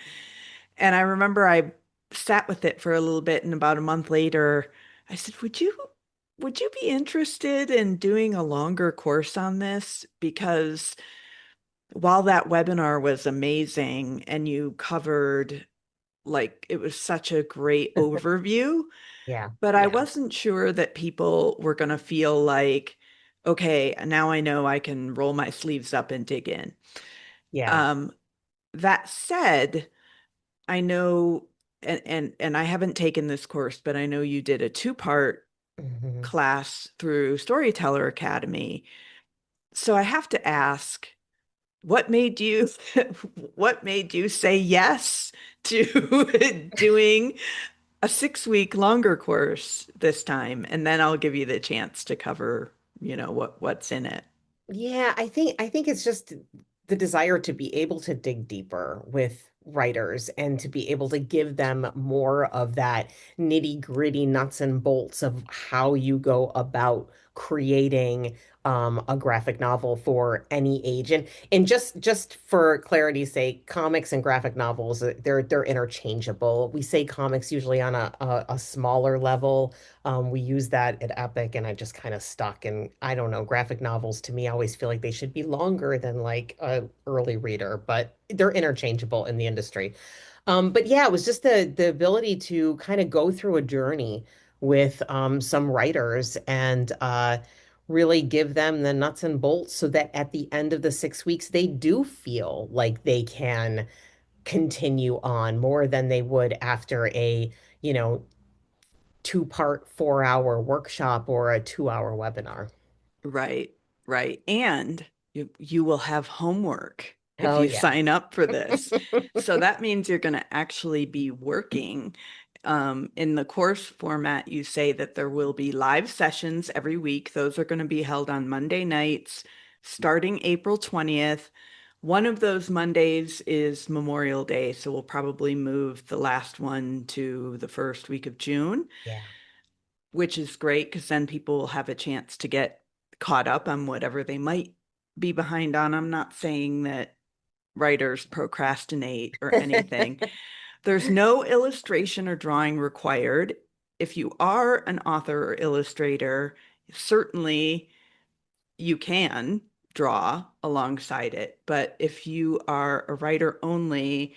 [SPEAKER 2] And I remember I sat with it for a little bit, and about a month later, I said, would you be interested in doing a longer course on this? Because while that webinar was amazing and you covered like it was such a great overview,
[SPEAKER 3] Yeah.
[SPEAKER 2] but I
[SPEAKER 3] Yeah.
[SPEAKER 2] wasn't sure that people were going to feel like, okay, now I know I can roll my sleeves up and dig in.
[SPEAKER 3] Yeah.
[SPEAKER 2] Um, that said, I know, and I haven't taken this course, but I know you did a two-part
[SPEAKER 3] Hmm.
[SPEAKER 2] class through Storyteller Academy. So I have to ask, what made you what made you say yes to doing a 6 week longer course this time, and then I'll give you the chance to cover, what's in it.
[SPEAKER 3] Yeah, I think it's just the desire to be able to dig deeper with writers and to be able to give them more of that nitty-gritty nuts and bolts of how you go about creating a graphic novel for any age. And just for clarity's sake, comics and graphic novels, they're interchangeable. We say comics usually on a smaller level. We use that at Epic, and I just kind of stuck. And I don't know, graphic novels to me I always feel like they should be longer than like a early reader, but they're interchangeable in the industry. But yeah, it was just the ability to kind of go through a journey with some writers and really give them the nuts and bolts so that at the end of the 6 weeks they do feel like they can continue on more than they would after a, you know, two-part 4 hour workshop or a 2 hour webinar.
[SPEAKER 2] Right, right. And you will have homework if
[SPEAKER 3] Oh
[SPEAKER 2] you
[SPEAKER 3] yeah.
[SPEAKER 2] sign up for this. So that means you're going to actually be working. In the course format, you say that there will be live sessions every week. Those are going to be held on Monday nights starting April 20th. One of those Mondays is Memorial Day, so we'll probably move the last one to the first week of June,
[SPEAKER 3] Yeah.
[SPEAKER 2] which is great because then people will have a chance to get caught up on whatever they might be behind on. I'm not saying that writers procrastinate or anything. There's no illustration or drawing required. If you are an author or illustrator, certainly you can draw alongside it. But if you are a writer only,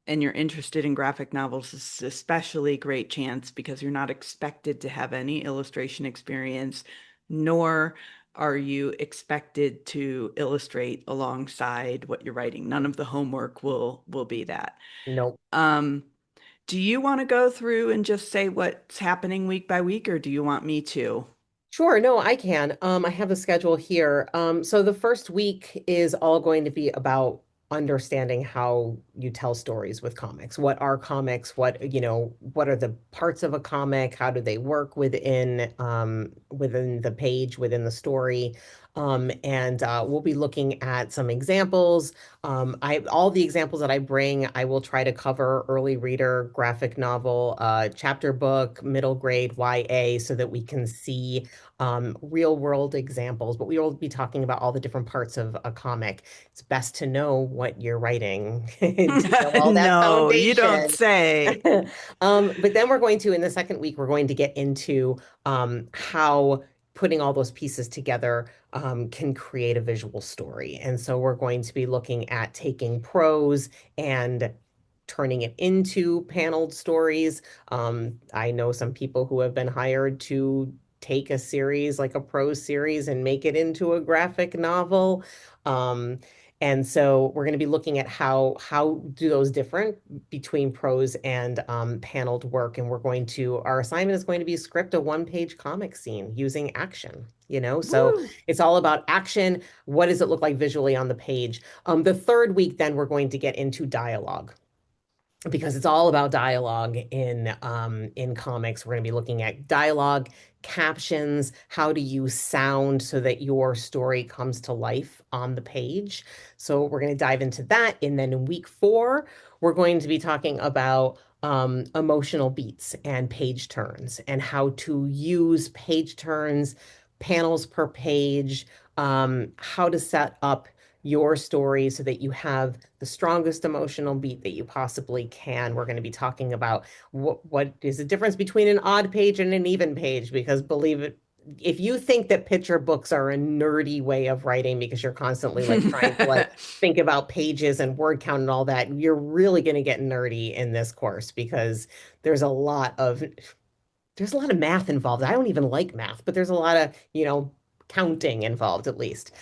[SPEAKER 2] and you're interested in graphic novels, this is especially great chance because you're not expected to have any illustration experience, nor are you expected to illustrate alongside what you're writing. None of the homework will be that.
[SPEAKER 3] Nope.
[SPEAKER 2] Um, do you want to go through and just say what's happening week by week, or do you want me to?
[SPEAKER 3] Sure, no, I can. I have the schedule here. So the first week is all going to be about understanding how you tell stories with comics. What are comics? What are the parts of a comic? How do they work within the page, within the story? And we'll be looking at some examples. I all the examples that I bring, I will try to cover early reader, graphic novel, chapter book, middle grade, YA, so that we can see real world examples, but we will be talking about all the different parts of a comic. It's best to know what you're writing to know all that
[SPEAKER 2] No, you don't
[SPEAKER 3] foundation.
[SPEAKER 2] say.
[SPEAKER 3] But then we're going to, in the second week, we're going to get into how putting all those pieces together can create a visual story. And so we're going to be looking at taking prose and turning it into paneled stories. I know some people who have been hired to take a series like a prose series and make it into a graphic novel. Um, and so we're going to be looking at how do those different between prose and paneled work. And our assignment is going to be script a one-page comic scene using action. So
[SPEAKER 2] Woo!
[SPEAKER 3] it's all about action. What does it look like visually on the page? The third week, then we're going to get into dialogue because it's all about dialogue in comics. We're going to be looking at dialogue, captions, how to use sound so that your story comes to life on the page. So we're going to dive into that. And then in week 4, we're going to be talking about emotional beats and page turns and how to use page turns, panels per page, how to set up your story so that you have the strongest emotional beat that you possibly can. We're going to be talking about what is the difference between an odd page and an even page, because believe it, if you think that picture books are a nerdy way of writing because you're constantly like trying to like think about pages and word count and all that, you're really going to get nerdy in this course because there's a lot of there's a lot of math involved. I don't even like math, but there's a lot of, counting involved at least.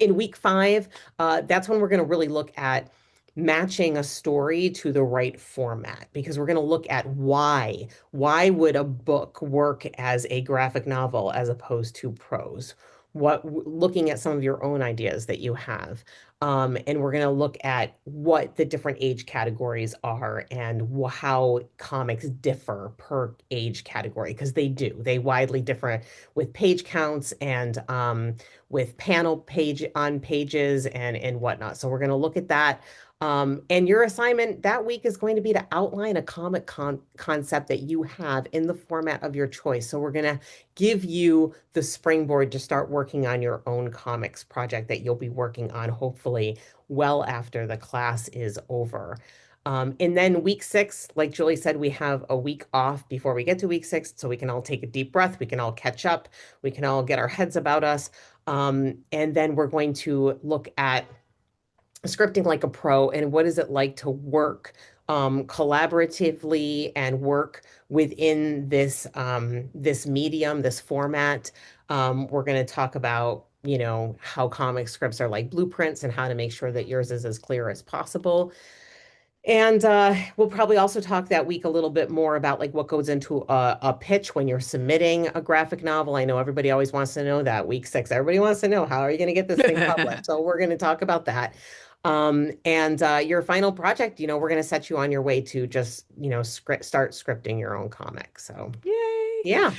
[SPEAKER 3] In week 5, that's when we're going to really look at matching a story to the right format because we're going to look at why. Why would a book work as a graphic novel as opposed to prose? Looking at some of your own ideas that you have. And we're going to look at what the different age categories are and how comics differ per age category, because they do. They widely differ with page counts and with panel page on pages and whatnot. So we're going to look at that. And your assignment that week is going to be to outline a comic concept that you have in the format of your choice. So we're going to give you the springboard to start working on your own comics project that you'll be working on, hopefully, well after the class is over. And then week 6, like Julie said, we have a week off before we get to week 6, so we can all take a deep breath. We can all catch up. We can all get our heads about us. And then we're going to look at scripting like a pro and what is it like to work collaboratively and work within this medium, this format. We're going to talk about how comic scripts are like blueprints and how to make sure that yours is as clear as possible. And we'll probably also talk that week a little bit more about like what goes into a pitch when you're submitting a graphic novel. I know everybody always wants to know that. Week 6, everybody wants to know, how are you going to get this thing published? So we're going to talk about that. And your final project, we're going to set you on your way to just, start scripting your own comic. So
[SPEAKER 2] Yay!
[SPEAKER 3] yeah.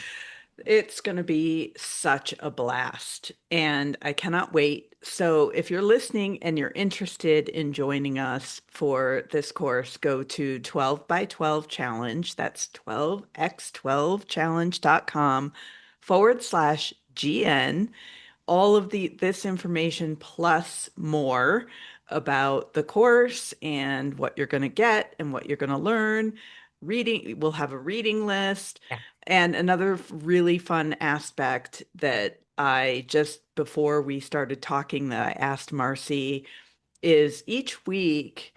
[SPEAKER 2] It's going to be such a blast, and I cannot wait. So, if you're listening and you're interested in joining us for this course, go to 12 by 12 challenge. That's 12x12challenge.com/GN. All of this information plus more about the course and what you're going to get and what you're going to learn. We'll have a reading list.
[SPEAKER 3] Yeah.
[SPEAKER 2] And another really fun aspect that I just before we started talking that I asked Marcie is each week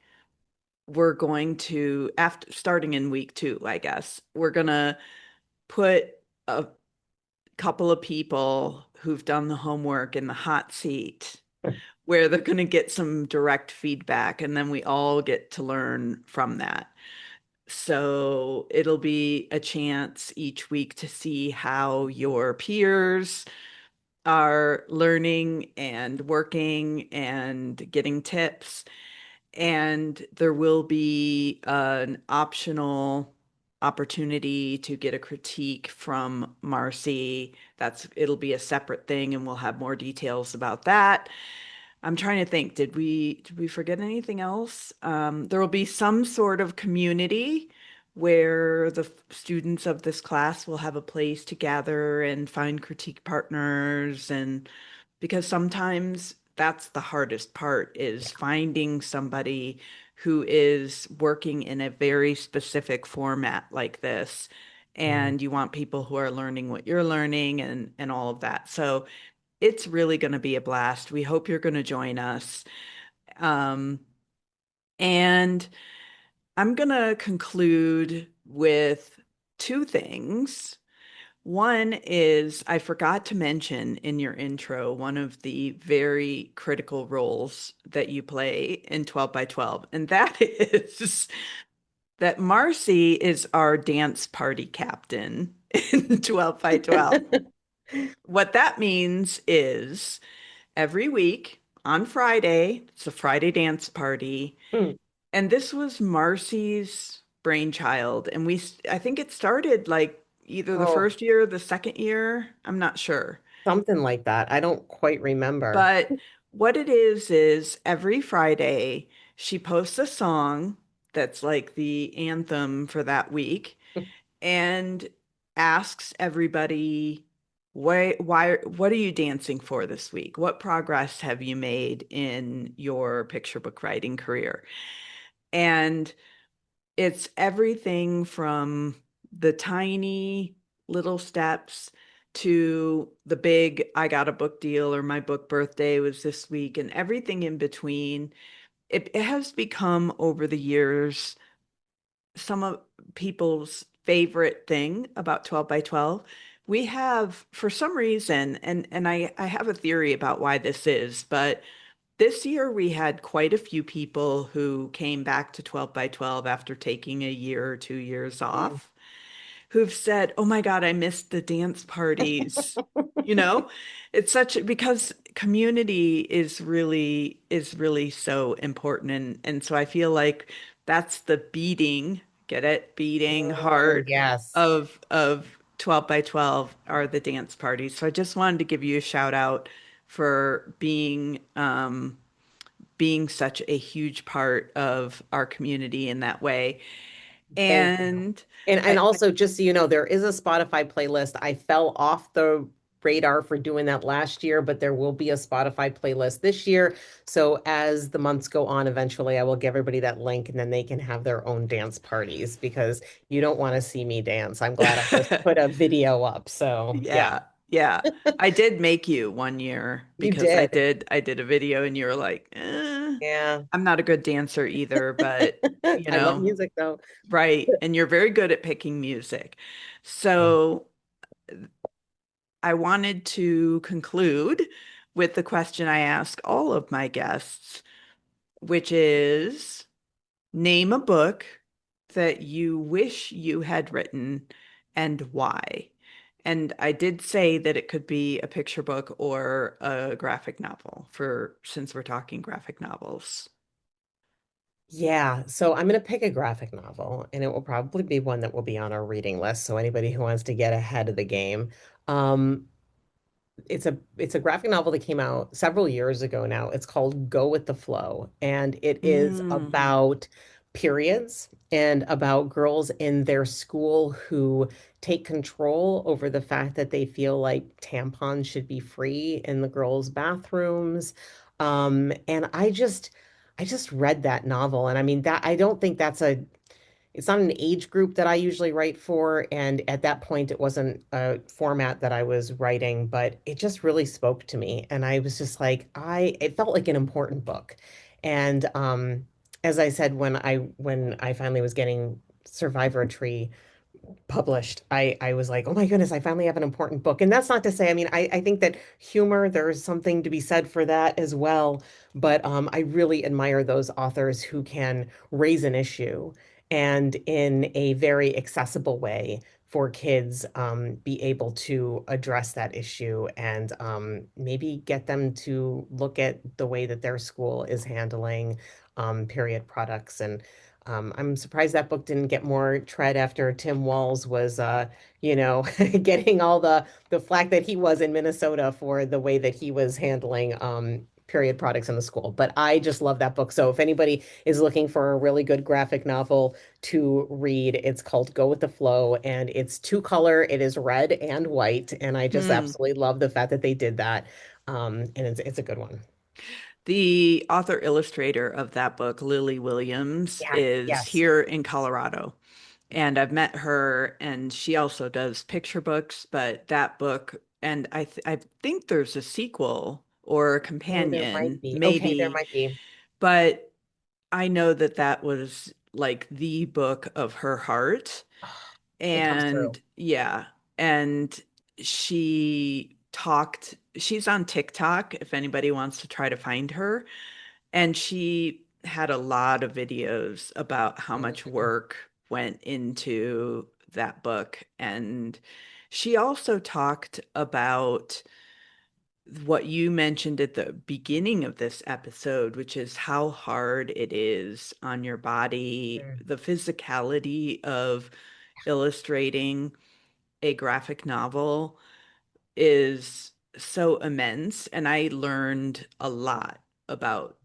[SPEAKER 2] we're going to, after starting in week 2, I guess, we're gonna put a couple of people who've done the homework in the hot seat where they're going to get some direct feedback and then we all get to learn from that. So it'll be a chance each week to see how your peers are learning and working and getting tips. And there will be an optional opportunity to get a critique from Marcie. It'll be a separate thing and we'll have more details about that. I'm trying to think, did we forget anything else? There will be some sort of community where the students of this class will have a place to gather and find critique partners, and because sometimes that's the hardest part is finding somebody who is working in a very specific format like this.
[SPEAKER 3] Mm.
[SPEAKER 2] And you want people who are learning what you're learning and all of that. So it's really going to be a blast. We hope you're going to join us. Um, and I'm going to conclude with two things. One is I forgot to mention in your intro one of the very critical roles that you play in 12 by 12, and that is that Marcie is our dance party captain in 12 by 12. What that means is every week on Friday, it's a Friday dance party.
[SPEAKER 3] Hmm.
[SPEAKER 2] And this was Marcie's brainchild. And I think it started like either the
[SPEAKER 3] Oh,
[SPEAKER 2] first year or the second year. I'm not sure.
[SPEAKER 3] something like that. I don't quite remember.
[SPEAKER 2] But what it is every Friday, she posts a song that's like the anthem for that week and asks everybody, what are you dancing for this week? What progress have you made in your picture book writing career? And it's everything from the tiny little steps to the big, I got a book deal or my book birthday was this week, and everything in between. It has become over the years some of people's favorite thing about 12 by 12. We have, for some reason, and I have a theory about why this is, but this year we had quite a few people who came back to 12 by 12 after taking a year or 2 years
[SPEAKER 3] Mm.
[SPEAKER 2] off, who've said, "Oh my God, I missed the dance parties." You know, it's such because community is really so important, and so I feel like that's the beating, get it, beating
[SPEAKER 3] Oh,
[SPEAKER 2] heart
[SPEAKER 3] yes.
[SPEAKER 2] of 12 by 12 are the dance parties. So I just wanted to give you a shout out for being such a huge part of our community in that way.
[SPEAKER 3] Thank you.
[SPEAKER 2] And
[SPEAKER 3] And
[SPEAKER 2] I,
[SPEAKER 3] also, just so you know, there is a Spotify playlist. I fell off the radar for doing that last year, but there will be a Spotify playlist this year. So as the months go on, eventually I will give everybody that link and then they can have their own dance parties because you don't want to see me dance. I'm glad I just put a video up. So yeah,
[SPEAKER 2] yeah, yeah. I did make you one year
[SPEAKER 3] you
[SPEAKER 2] because I
[SPEAKER 3] did.
[SPEAKER 2] did I did a video and you were like,
[SPEAKER 3] Yeah.
[SPEAKER 2] I'm not a good dancer either, but you
[SPEAKER 3] I love
[SPEAKER 2] know,
[SPEAKER 3] music though.
[SPEAKER 2] right. And you're very good at picking music. So I wanted to conclude with the question I ask all of my guests, which is name a book that you wish you had written and why. And I did say that it could be a picture book or a graphic novel for since we're talking graphic novels.
[SPEAKER 3] Yeah, so I'm going to pick a graphic novel, and it will probably be one that will be on our reading list. So anybody who wants to get ahead of the game, um, it's a graphic novel that came out several years ago now. It's called Go with the Flow, and it is
[SPEAKER 2] Mm,
[SPEAKER 3] about periods and about girls in their school who take control over the fact that they feel like tampons should be free in the girls' bathrooms. And I just read that novel, and I mean that I don't think it's not an age group that I usually write for. And at that point, it wasn't a format that I was writing, but it just really spoke to me. And I was just like, it felt like an important book. And as I said, when I finally was getting Survivor Tree published, I was like, oh my goodness, I finally have an important book. And that's not to say, I mean, I think that humor, there's something to be said for that as well. But I really admire those authors who can raise an issue and in a very accessible way for kids, be able to address that issue and maybe get them to look at the way that their school is handling period products. And I'm surprised that book didn't get more tread after Tim Walz was, you know, getting all the flack that he was in Minnesota for the way that he was handling period products in the school. But I just love that book. So if anybody is looking for a really good graphic novel to read, it's called Go with the Flow, and it's two color. It is red and white, and I just
[SPEAKER 2] Hmm.
[SPEAKER 3] absolutely love the fact that they did that. And it's a good one.
[SPEAKER 2] The author illustrator of that book, Lily Williams,
[SPEAKER 3] Yeah.
[SPEAKER 2] is
[SPEAKER 3] Yes.
[SPEAKER 2] here in Colorado. And I've met her, and she also does picture books, but that book, and I think there's a sequel or a
[SPEAKER 3] Oh, there might
[SPEAKER 2] companion,
[SPEAKER 3] be. Okay, there
[SPEAKER 2] maybe,
[SPEAKER 3] might be.
[SPEAKER 2] but I know that that was like the book of her heart.
[SPEAKER 3] It comes through.
[SPEAKER 2] And yeah, and she's on TikTok if anybody wants to try to find her. And she had a lot of videos about how much
[SPEAKER 3] Mm.
[SPEAKER 2] work went into that book. And she also talked about what you mentioned at the beginning of this episode, which is how hard it is on your body,
[SPEAKER 3] Mm.
[SPEAKER 2] the physicality of illustrating a graphic novel is so immense, and I learned a lot about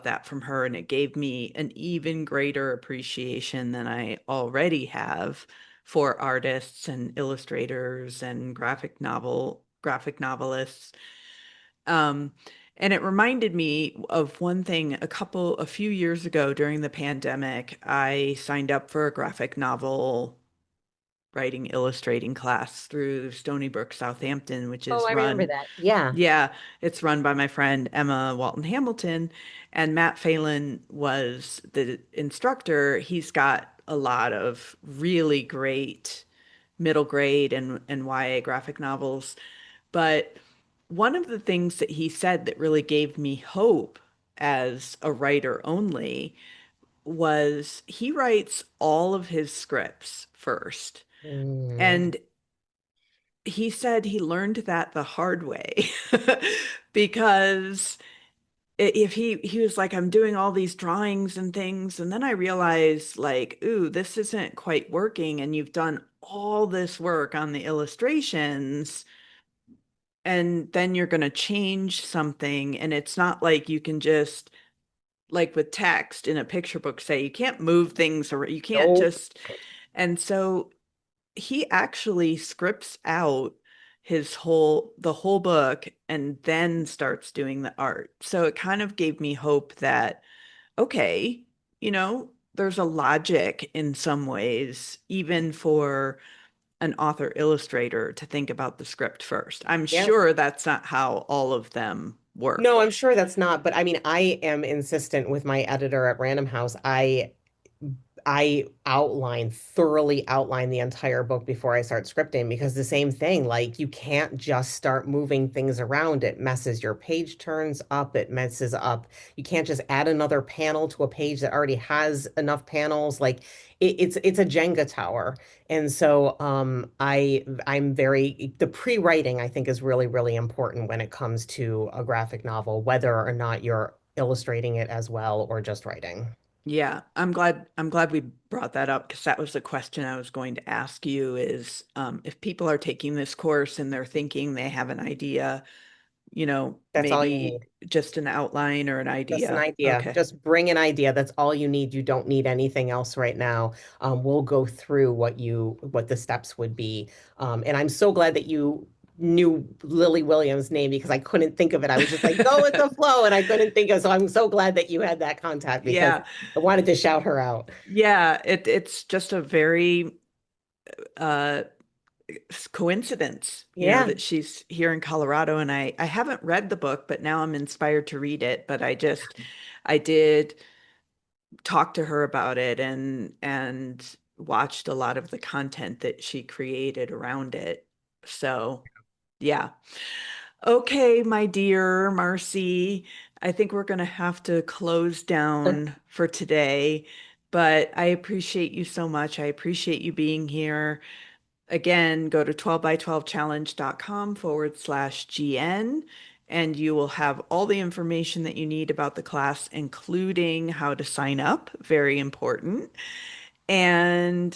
[SPEAKER 2] that from her, and it gave me an even greater appreciation than I already have for artists and illustrators and graphic novelists. um, and it reminded me of one thing a few years ago during the pandemic. I signed up for a graphic novel writing illustrating class through Stony Brook, Southampton, which
[SPEAKER 3] Oh,
[SPEAKER 2] is
[SPEAKER 3] I remember
[SPEAKER 2] run,
[SPEAKER 3] that. Yeah.
[SPEAKER 2] yeah, it's run by my friend Emma Walton Hamilton, and Matt Phelan was the instructor. He's got a lot of really great middle grade and YA graphic novels. But one of the things that he said that really gave me hope as a writer only was he writes all of his scripts first.
[SPEAKER 3] Mm.
[SPEAKER 2] And he said he learned that the hard way because if he was like, I'm doing all these drawings and things, and then I realized like, ooh, this isn't quite working, and you've done all this work on the illustrations, and then you're going to change something, and it's not like you can just, like with text in a picture book, say you can't move things, or you can't
[SPEAKER 3] Nope.
[SPEAKER 2] just. And so he actually scripts out the whole book and then starts doing the art. So it kind of gave me hope that, okay, there's a logic in some ways, even for an author illustrator to think about the script first. I'm
[SPEAKER 3] Yeah.
[SPEAKER 2] sure that's not how all of them
[SPEAKER 3] No,
[SPEAKER 2] work.
[SPEAKER 3] I'm sure that's not, but I mean, I am insistent with my editor at Random House. I thoroughly outline the entire book before I start scripting because the same thing, like you can't just start moving things around. It messes your page turns up, it messes up. You can't just add another panel to a page that already has enough panels. Like it's a Jenga tower. And so I'm very the pre-writing I think is really, really important when it comes to a graphic novel, whether or not you're illustrating it as well or just writing.
[SPEAKER 2] Yeah, I'm glad we brought that up because that was the question I was going to ask you is, if people are taking this course and they're thinking they have an idea,
[SPEAKER 3] That's all you
[SPEAKER 2] maybe
[SPEAKER 3] need.
[SPEAKER 2] just an outline or an
[SPEAKER 3] Just an
[SPEAKER 2] idea.
[SPEAKER 3] idea.
[SPEAKER 2] Okay.
[SPEAKER 3] Just bring an idea. That's all you need. You don't need anything else right now. We'll go through what the steps would be. And I'm so glad that you knew Lily Williams' name because I couldn't think of it. I was just like, go with the flow, and I couldn't think of. So I'm so glad that you had that contact because
[SPEAKER 2] Yeah.
[SPEAKER 3] I wanted to shout her out.
[SPEAKER 2] Yeah, it's just a very uh coincidence,
[SPEAKER 3] Yeah.
[SPEAKER 2] that she's here in Colorado, and I haven't read the book, but now I'm inspired to read it. But I did talked to her about it and watched a lot of the content that she created around it. So, yeah. Okay, my dear Marcie, I think we're going to have to close down for today, but I appreciate you so much. I appreciate you being here. Again, go to 12by12challenge.com/GN, and you will have all the information that you need about the class, including how to sign up. Very important. And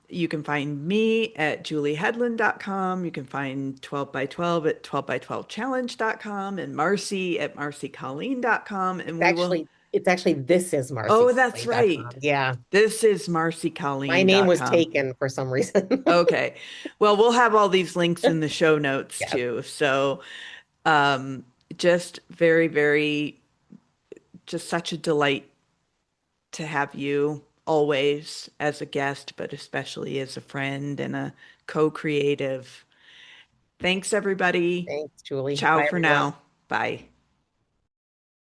[SPEAKER 2] you can find me at julieheadland.com. You can find 12 by 12 at 12by12challenge.com and Marcie at marciecolleen.com. And we will,
[SPEAKER 3] It's actually this is
[SPEAKER 2] oh, that's right.
[SPEAKER 3] marciecolleen.com. Yeah.
[SPEAKER 2] This is
[SPEAKER 3] My name was
[SPEAKER 2] marciecolleen.com.
[SPEAKER 3] taken for some reason.
[SPEAKER 2] Okay. Well, we'll have all these links in the show notes
[SPEAKER 3] Yes.
[SPEAKER 2] too. So um, just very, very, just such a delight to have you always as a guest, but especially as a friend and a co-creative. Thanks, everybody.
[SPEAKER 3] Thanks, Julie.
[SPEAKER 2] Ciao
[SPEAKER 3] Bye,
[SPEAKER 2] for
[SPEAKER 3] everyone.
[SPEAKER 2] now. Bye.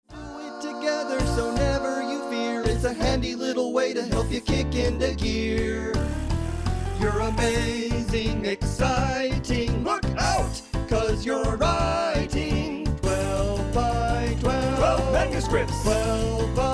[SPEAKER 1] Do it together so never you fear. It's a handy little way to help you kick into gear. You're amazing, exciting. Look out, 'cause you're writing 12 by 12. 12 manuscripts. 12 by